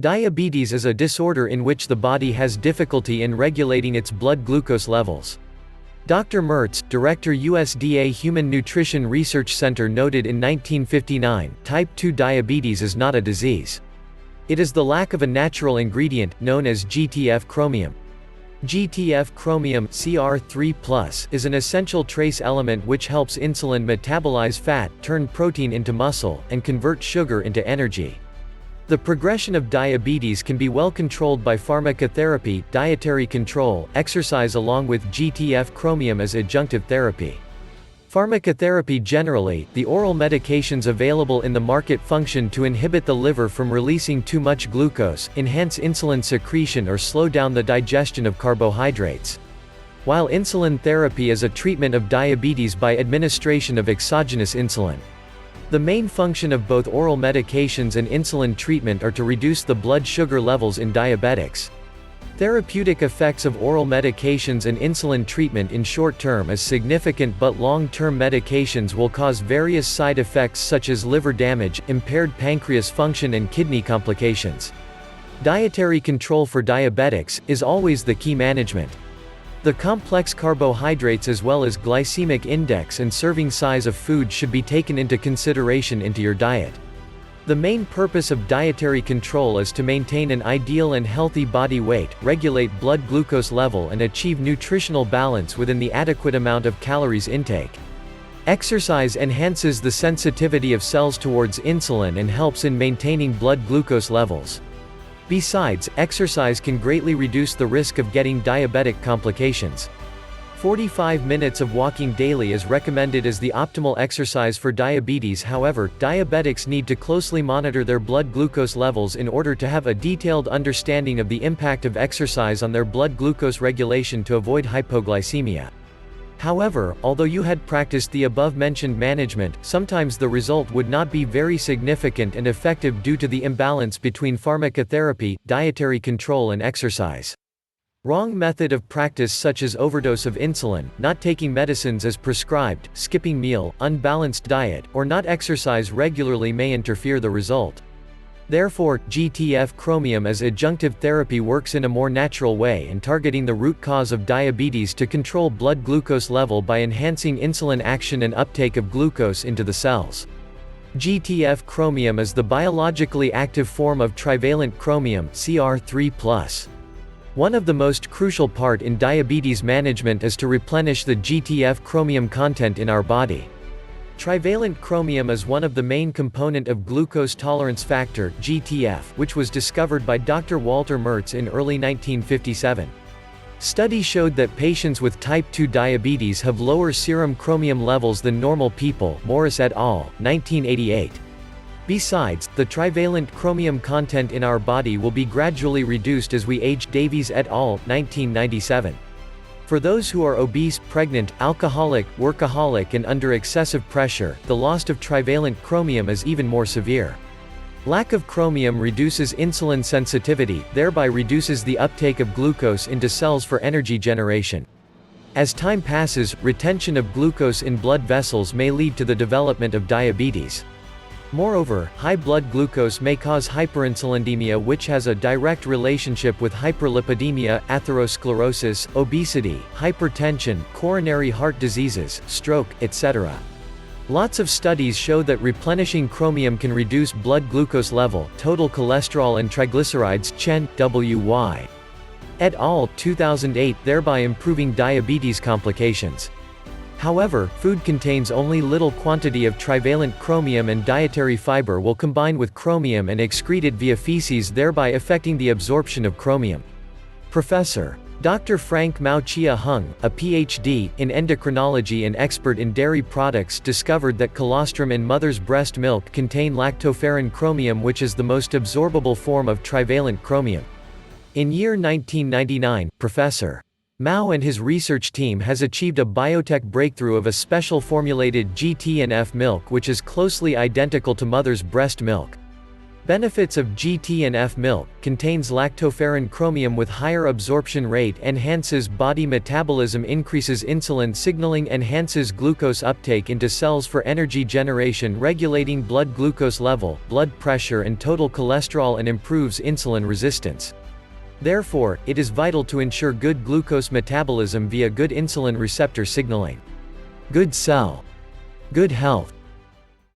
Diabetes is a disorder in which the body has difficulty in regulating its blood glucose levels. Dr. Mertz, director USDA Human Nutrition Research Center, noted in 1959, type 2 diabetes is not a disease. It is the lack of a natural ingredient, known as GT&F chromium. GT&F chromium Cr3+, is an essential trace element which helps insulin metabolize fat, turn protein into muscle, and convert sugar into energy. The progression of diabetes can be well controlled by pharmacotherapy, dietary control, exercise along with GT&F chromium as adjunctive therapy. Pharmacotherapy generally, the oral medications available in the market function to inhibit the liver from releasing too much glucose, enhance insulin secretion or slow down the digestion of carbohydrates. While insulin therapy is a treatment of diabetes by administration of exogenous insulin. The main function of both oral medications and insulin treatment are to reduce the blood sugar levels in diabetics. Therapeutic effects of oral medications and insulin treatment in short term is significant, but long-term medications will cause various side effects such as liver damage, impaired pancreas function and kidney complications. Dietary control for diabetics is always the key management. The complex carbohydrates as well as glycemic index and serving size of food should be taken into consideration into your diet. The main purpose of dietary control is to maintain an ideal and healthy body weight, regulate blood glucose level and achieve nutritional balance within the adequate amount of calories intake. Exercise enhances the sensitivity of cells towards insulin and helps in maintaining blood glucose levels. Besides, exercise can greatly reduce the risk of getting diabetic complications. 45 minutes of walking daily is recommended as the optimal exercise for diabetes. However, diabetics need to closely monitor their blood glucose levels in order to have a detailed understanding of the impact of exercise on their blood glucose regulation to avoid hypoglycemia. However, although you had practiced the above-mentioned management, sometimes the result would not be very significant and effective due to the imbalance between pharmacotherapy, dietary control and exercise. Wrong method of practice such as overdose of insulin, not taking medicines as prescribed, skipping meal, unbalanced diet, or not exercise regularly may interfere the result. Therefore, GT&F chromium as adjunctive therapy works in a more natural way and targeting the root cause of diabetes to control blood glucose level by enhancing insulin action and uptake of glucose into the cells. GT&F chromium is the biologically active form of trivalent chromium Cr3+. One of the most crucial part in diabetes management is to replenish the GT&F chromium content in our body. Trivalent chromium is one of the main component of glucose tolerance factor (GT&F), which was discovered by Dr. Walter Mertz in early 1957. Study showed that patients with type 2 diabetes have lower serum chromium levels than normal people. Morris et al., 1988. Besides, the trivalent chromium content in our body will be gradually reduced as we age. Davies et al., 1997. For those who are obese, pregnant, alcoholic, workaholic and under excessive pressure, the loss of trivalent chromium is even more severe. Lack of chromium reduces insulin sensitivity, thereby reduces the uptake of glucose into cells for energy generation. As time passes, retention of glucose in blood vessels may lead to the development of diabetes. Moreover, high blood glucose may cause hyperinsulinemia, which has a direct relationship with hyperlipidemia, atherosclerosis, obesity, hypertension, coronary heart diseases, stroke, etc. Lots of studies show that replenishing chromium can reduce blood glucose level, total cholesterol and triglycerides. Chen, W.Y. et al., 2008, thereby improving diabetes complications. However, food contains only little quantity of trivalent chromium and dietary fiber will combine with chromium and excreted via feces, thereby affecting the absorption of chromium. Professor. Dr. Frank Mao Chia Hung, a Ph.D. in endocrinology and expert in dairy products, discovered that colostrum in mother's breast milk contain lactoferrin chromium, which is the most absorbable form of trivalent chromium. In year 1999, Professor. Mao and his research team has achieved a biotech breakthrough of a special formulated GT&F milk which is closely identical to mother's breast milk. Benefits of GT&F milk: contains lactoferrin chromium with higher absorption rate, enhances body metabolism, increases insulin signaling, enhances glucose uptake into cells for energy generation, regulating blood glucose level, blood pressure and total cholesterol, and improves insulin resistance. Therefore, it is vital to ensure good glucose metabolism via good insulin receptor signaling. Good cell. Good health.